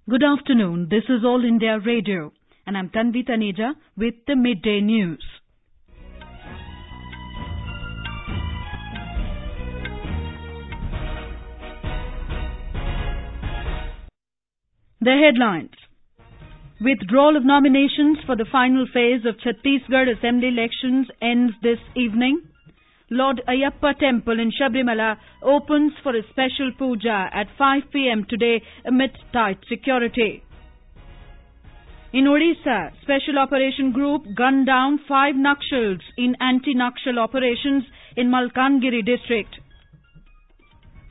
Good afternoon. This is All India Radio, and I'm Tanvi Taneja with the Midday News. The headlines. Withdrawal of nominations for the final phase of Chhattisgarh Assembly elections ends this evening. Lord Ayyappa Temple in Sabrimala opens for a special puja at 5 p.m. today amid tight security. In Odisha, Special Operation Group gunned down 5 Nakshals in anti-Nakshal operations in Malkangiri district.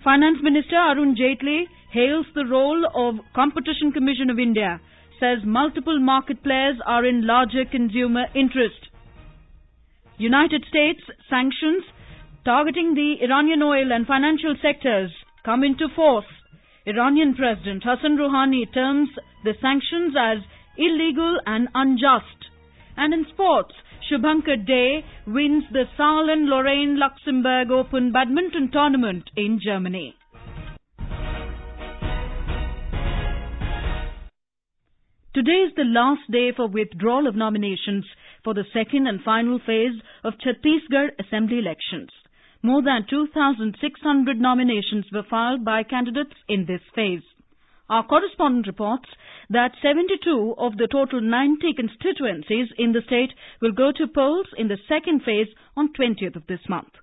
Finance Minister Arun Jaitley hails the role of Competition Commission of India, says multiple market players are in larger consumer interest. United States sanctions targeting the Iranian oil and financial sectors come into force. Iranian President Hassan Rouhani terms the sanctions as illegal and unjust. And in sports, Shubhankar Dey wins the Saarl and Lorraine Luxembourg Open badminton tournament in Germany. Today is the last day for withdrawal of nominations for the second and final phase of Chhattisgarh Assembly elections. More than 2,600 nominations were filed by candidates in this phase. Our correspondent reports that 72 of the total 90 constituencies in the state will go to polls in the second phase on 20th of this month.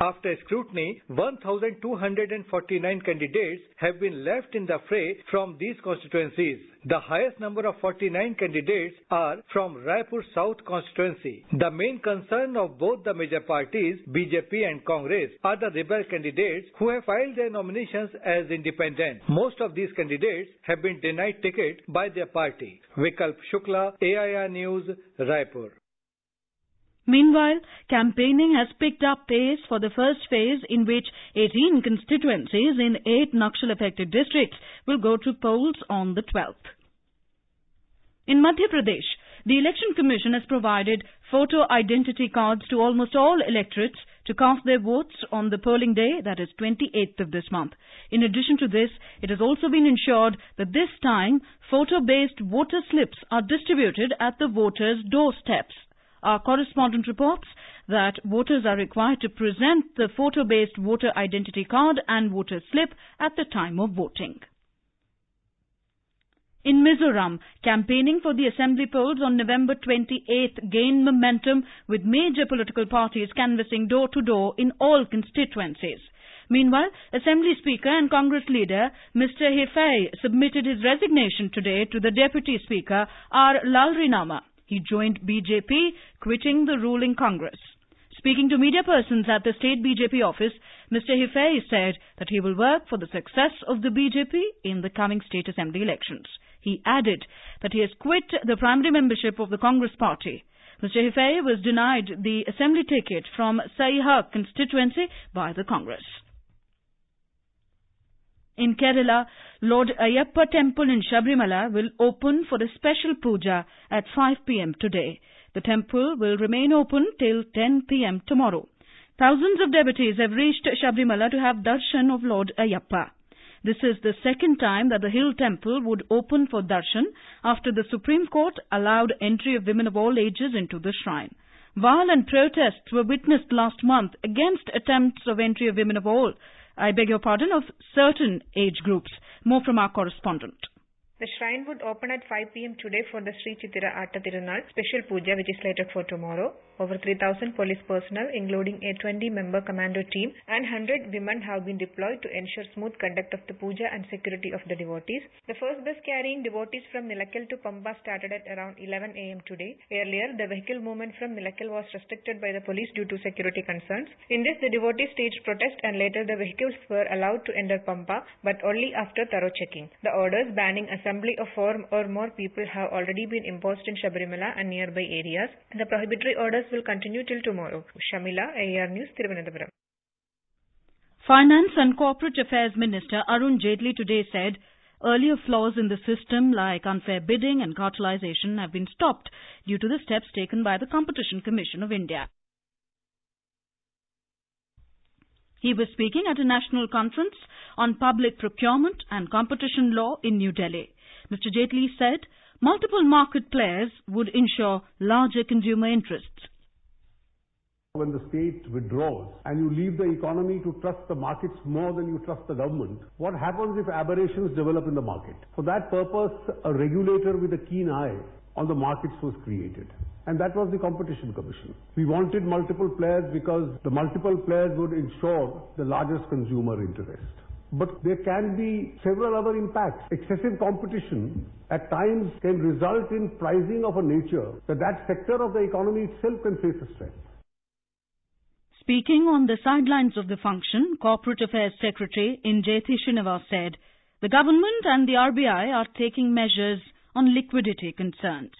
After scrutiny, 1,249 candidates have been left in the fray from these constituencies. The highest number of 49 candidates are from Raipur South constituency. The main concern of both the major parties, BJP and Congress, are the rebel candidates who have filed their nominations as independent. Most of these candidates have been denied ticket by their party. Vikalp Shukla, AIR News, Raipur. Meanwhile, campaigning has picked up pace for the first phase in which 18 constituencies in 8 Nakshal-affected districts will go to polls on the 12th. In Madhya Pradesh, the Election Commission has provided photo identity cards to almost all electorates to cast their votes on the polling day, that is 28th of this month. In addition to this, it has also been ensured that this time photo-based voter slips are distributed at the voters' doorsteps. Our correspondent reports that voters are required to present the photo-based voter identity card and voter slip at the time of voting. In Mizoram, campaigning for the assembly polls on November 28th gained momentum with major political parties canvassing door-to-door in all constituencies. Meanwhile, Assembly Speaker and Congress leader Mr. Hifai submitted his resignation today to the Deputy Speaker R. Lalrinama. He joined BJP, quitting the ruling Congress. Speaking to media persons at the state BJP office, Mr. Hifai said that he will work for the success of the BJP in the coming state assembly elections. He added that he has quit the primary membership of the Congress party. Mr. Hifai was denied the assembly ticket from Saihak constituency by the Congress. In Kerala, Lord Ayyappa Temple in Sabrimala will open for a special puja at 5 p.m. today. The temple will remain open till 10 p.m. tomorrow. Thousands of devotees have reached Sabrimala to have darshan of Lord Ayyappa. This is the second time that the hill temple would open for darshan after the Supreme Court allowed entry of women of all ages into the shrine. Violent protests were witnessed last month against attempts of entry of women of certain age groups. More from our correspondent. The shrine would open at 5 p.m. today for the Sri Chitira Atta Tirunal special puja, which is slated for tomorrow. Over 3,000 police personnel, including a 20-member commando team and 100 women have been deployed to ensure smooth conduct of the puja and security of the devotees. The first bus carrying devotees from Nilakal to Pamba started at around 11 a.m. today. Earlier, the vehicle movement from Nilakal was restricted by the police due to security concerns. In this, the devotees staged protest and later the vehicles were allowed to enter Pamba, but only after thorough checking. The orders banning assembly of 4 or more people have already been imposed in Sabrimala and nearby areas. The prohibitory orders will continue till tomorrow. Shamila, AIR News, Thiruvananthapuram. Finance and Corporate Affairs Minister Arun Jaitley today said earlier flaws in the system like unfair bidding and cartelization have been stopped due to the steps taken by the Competition Commission of India. He was speaking at a national conference on public procurement and competition law in New Delhi. Mr. Jaitley said multiple market players would ensure larger consumer interests. When the state withdraws and you leave the economy to trust the markets more than you trust the government, what happens if aberrations develop in the market? For that purpose, a regulator with a keen eye on the markets was created. And that was the Competition Commission. We wanted multiple players because the multiple players would ensure the largest consumer interest. But there can be several other impacts. Excessive competition at times can result in pricing of a nature that sector of the economy itself can face a stress. Speaking on the sidelines of the function, Corporate Affairs Secretary Injethi Srinivas said the government and the RBI are taking measures on liquidity concerns.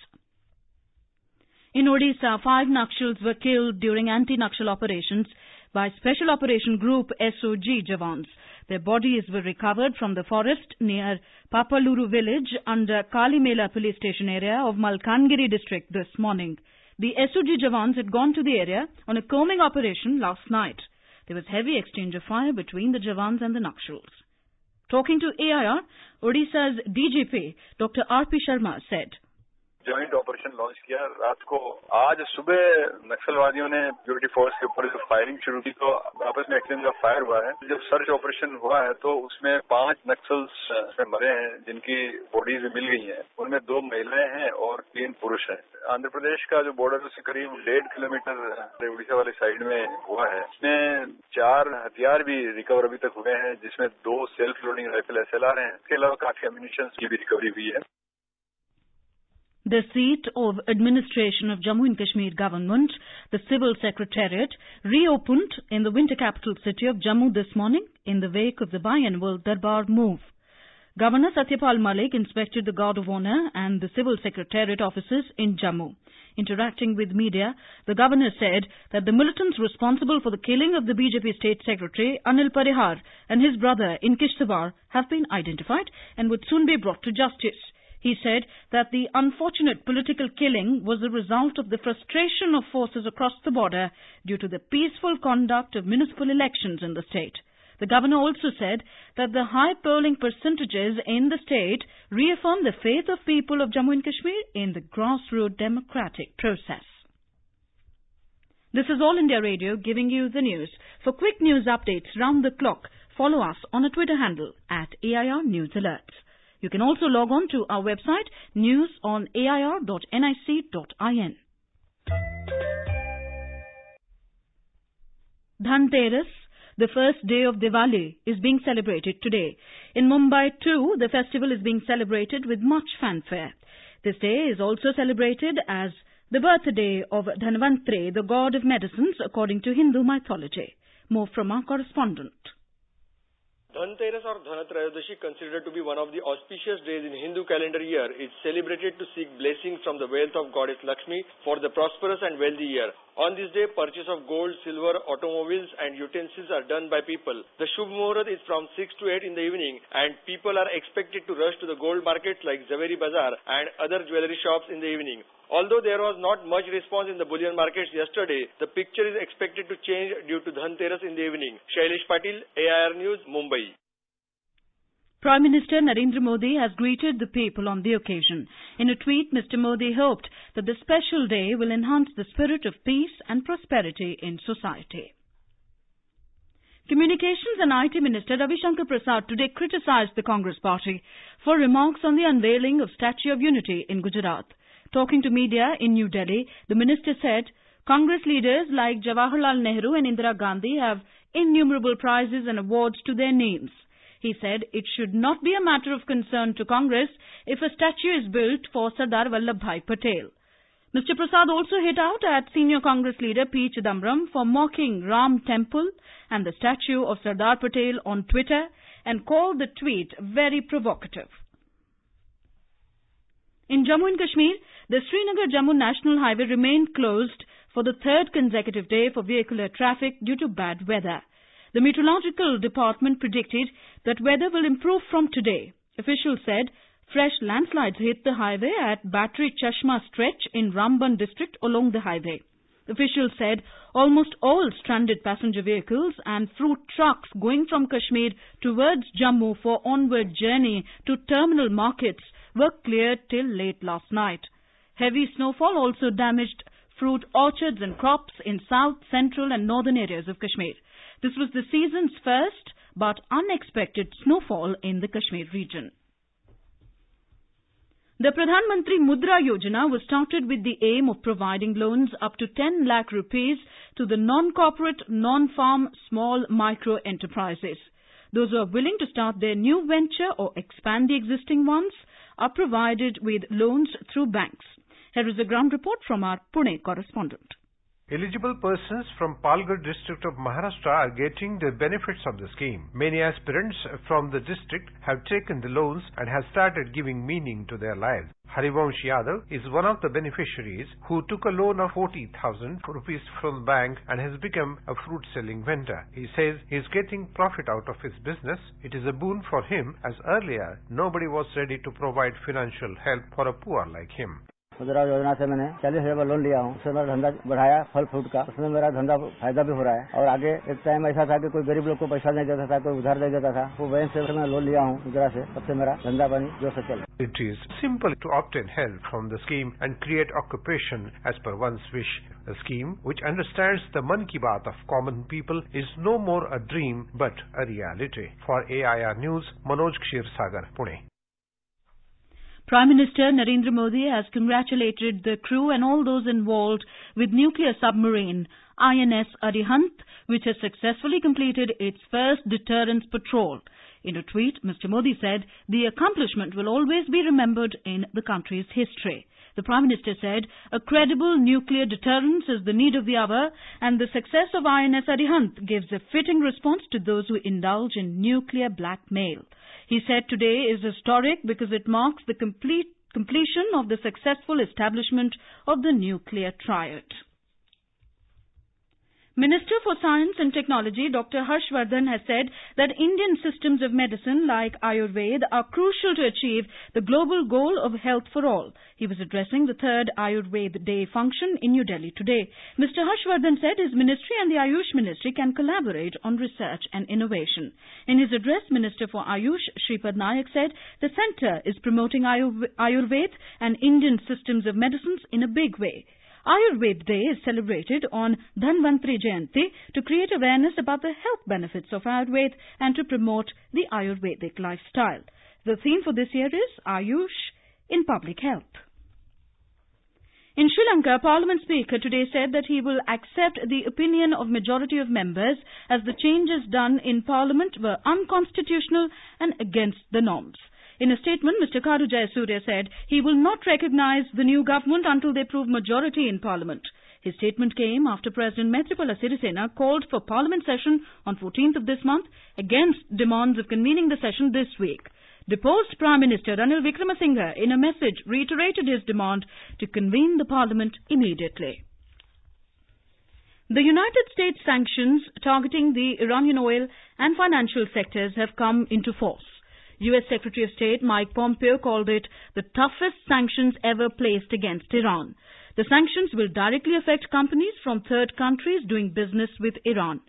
In Odisha, 5 Nakshals were killed during anti-Nakshal operations by Special Operation Group SOG Jawans. Their bodies were recovered from the forest near Papaluru village under Kalimela police station area of Malkangiri district this morning. The SOG Jawans had gone to the area on a combing operation last night. There was heavy exchange of fire between the Jawans and the Nakshals. Talking to AIR, Odisha's DGP Dr. R.P. Sharma said, joint operation launch किया रात को। आज सुबह नक्सलवादियों ने security force के ऊपर जो firing शुरू की तो आपस में एक्सचेंज ऑफ फायर हुआ है। जब सर्च ऑपरेशन हुआ है तो उसमें 5 नक्सल्स मरे हैं जिनकी बॉडीज मिल गई हैं। उनमें 2 महिलाएं हैं और 3 पुरुष हैं। आंध्र प्रदेश का जो बॉर्डर उससे करीब 1.5 किलोमीटर उड़ीसा वाली साइड में हुआ है। इसमें 4 हथियार भी रिकवर अभी तक हुए हैं, जिसमें 2 सेल्फ लोडिंग राइफल SLR हैं। इसके अलावा काफी एम्यूनिशन की भी रिकवरी हुई है। The seat of administration of Jammu and Kashmir government, the Civil Secretariat, reopened in the winter capital city of Jammu this morning in the wake of the biannual Darbar move. Governor Satyapal Malik inspected the Guard of Honour and the Civil Secretariat offices in Jammu. Interacting with media, the Governor said that the militants responsible for the killing of the BJP State Secretary Anil Parihar and his brother in Kishtwar have been identified and would soon be brought to justice. He said that the unfortunate political killing was the result of the frustration of forces across the border due to the peaceful conduct of municipal elections in the state. The Governor also said that the high polling percentages in the state reaffirm the faith of people of Jammu and Kashmir in the grassroots democratic process. This is All India Radio giving you the news. For quick news updates round the clock, follow us on a Twitter handle at AIR News Alerts. You can also log on to our website news.air.nic.in. Dhanteras, the first day of Diwali, is being celebrated today. In Mumbai too, the festival is being celebrated with much fanfare. This day is also celebrated as the birthday of Dhanvantri, the god of medicines, according to Hindu mythology. More from our correspondent. Dhanteras or Dhanatrayodashi, considered to be one of the auspicious days in Hindu calendar year, is celebrated to seek blessings from the wealth of goddess Lakshmi for the prosperous and wealthy year. On this day, purchase of gold, silver, automobiles and utensils are done by people. The Shubh Muhurat is from 6 to 8 in the evening and people are expected to rush to the gold markets like Zaveri Bazaar and other jewellery shops in the evening. Although there was not much response in the bullion markets yesterday, the picture is expected to change due to Dhanteras in the evening. Shailesh Patil, AIR News, Mumbai. Prime Minister Narendra Modi has greeted the people on the occasion. In a tweet, Mr. Modi hoped that the special day will enhance the spirit of peace and prosperity in society. Communications and IT Minister Ravi Shankar Prasad today criticized the Congress party for remarks on the unveiling of Statue of Unity in Gujarat. Talking to media in New Delhi, the minister said, Congress leaders like Jawaharlal Nehru and Indira Gandhi have innumerable prizes and awards to their names. He said it should not be a matter of concern to Congress if a statue is built for Sardar Vallabhbhai Patel. Mr. Prasad also hit out at senior Congress leader P. Chidambaram for mocking Ram Temple and the statue of Sardar Patel on Twitter and called the tweet very provocative. In Jammu and Kashmir, the Srinagar-Jammu National Highway remained closed for the 3rd consecutive day for vehicular traffic due to bad weather. The Meteorological Department predicted that weather will improve from today. Officials said fresh landslides hit the highway at Battery Chashma stretch in Ramban district along the highway. Officials said almost all stranded passenger vehicles and fruit trucks going from Kashmir towards Jammu for onward journey to terminal markets were cleared till late last night. Heavy snowfall also damaged fruit orchards and crops in south, central and northern areas of Kashmir. This was the season's first but unexpected snowfall in the Kashmir region. The Pradhan Mantri Mudra Yojana was started with the aim of providing loans up to 10 lakh rupees to the non-corporate, non-farm, small micro enterprises. Those who are willing to start their new venture or expand the existing ones are provided with loans through banks. Here is a ground report from our Pune correspondent. Eligible persons from Palghar district of Maharashtra are getting the benefits of the scheme. Many aspirants from the district have taken the loans and have started giving meaning to their lives. Harivansh Yadav is one of the beneficiaries who took a loan of 40,000 rupees from the bank and has become a fruit selling vendor. He says he is getting profit out of his business. It is a boon for him as earlier nobody was ready to provide financial help for a poor like him. मुद्रा योजना से मैंने 40,000 loan लिया हूँ। उससे मेरा धंधा बढ़ाया फल फ्रूट का। उसमें मेरा धंधा फायदा भी हो रहा है। और आगे एक टाइम ऐसा था कि कोई गरीब लोग को पैसा नहीं देता था, कोई उधार दे देता था। वो बैंक से मैं लोन लिया हूँ मुद्रा से, तब से मेरा धंधा पानी जो से चल। It is simple to obtain help from the scheme and create occupation as per one's wish. A scheme which understands the Man Ki Baat of common people is no more a dream but a reality. For AIR News, Manoj Kshirsagar, Pune. Prime Minister Narendra Modi has congratulated the crew and all those involved with nuclear submarine INS Arihant, which has successfully completed its first deterrence patrol. In a tweet, Mr. Modi said the accomplishment will always be remembered in the country's history. The Prime Minister said a credible nuclear deterrence is the need of the hour, and the success of INS Arihant gives a fitting response to those who indulge in nuclear blackmail. He said today is historic because it marks the completion of the successful establishment of the nuclear triad. Minister for Science and Technology Dr. Harshvardhan has said that Indian systems of medicine like Ayurveda are crucial to achieve the global goal of health for all. He was addressing the third Ayurveda Day function in New Delhi today. Mr. Harshvardhan said his ministry and the Ayush Ministry can collaborate on research and innovation. In his address, Minister for Ayush Shripad Nayak said the centre is promoting Ayurveda and Indian systems of medicines in a big way. Ayurveda Day is celebrated on Dhanvantri Jayanti to create awareness about the health benefits of Ayurveda and to promote the Ayurvedic lifestyle. The theme for this year is Ayush in Public Health. In Sri Lanka, Parliament Speaker today said that he will accept the opinion of majority of members as the changes done in Parliament were unconstitutional and against the norms. In a statement, Mr. Kadu Jayasuriya said he will not recognise the new government until they prove majority in Parliament. His statement came after President Maithripala Sirisena called for Parliament session on 14th of this month against demands of convening the session this week. Deposed Prime Minister Ranil Wickremesinghe in a message reiterated his demand to convene the Parliament immediately. The United States sanctions targeting the Iranian oil and financial sectors have come into force. U.S. Secretary of State Mike Pompeo called it the toughest sanctions ever placed against Iran. The sanctions will directly affect companies from third countries doing business with Iran.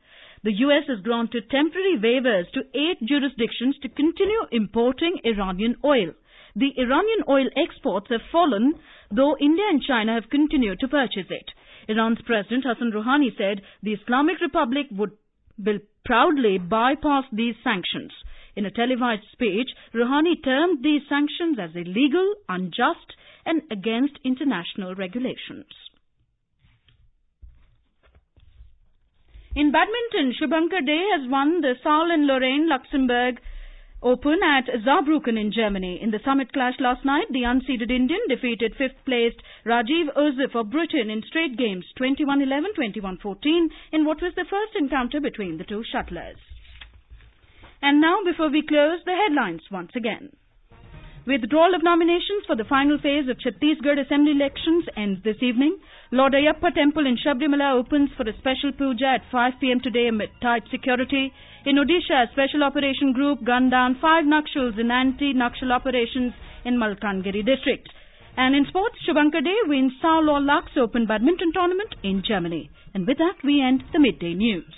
The U.S. has granted temporary waivers to 8 jurisdictions to continue importing Iranian oil. The Iranian oil exports have fallen, though India and China have continued to purchase it. Iran's President Hassan Rouhani said the Islamic Republic will proudly bypass these sanctions. In a televised speech, Rouhani termed these sanctions as illegal, unjust and against international regulations. In badminton, Shubhankar Dey has won the Saul and Lorraine Luxembourg Open at Saarbrücken in Germany. In the summit clash last night, the unseeded Indian defeated 5th-placed Rajiv Ozif of Britain in straight games 21-11, 21-14 in what was the first encounter between the two shuttlers. And now, before we close, the headlines once again. Withdrawal of nominations for the final phase of Chhattisgarh Assembly elections ends this evening. Lord Ayappa Temple in Sabrimala opens for a special puja at 5 p.m. today amid tight security. In Odisha, a special operation group gunned down 5 Nakshals in anti-Nakshal operations in Malkangiri district. And in sports, Shubhankar Dey wins Sao Law Lux Open Badminton Tournament in Germany. And with that, we end the Midday News.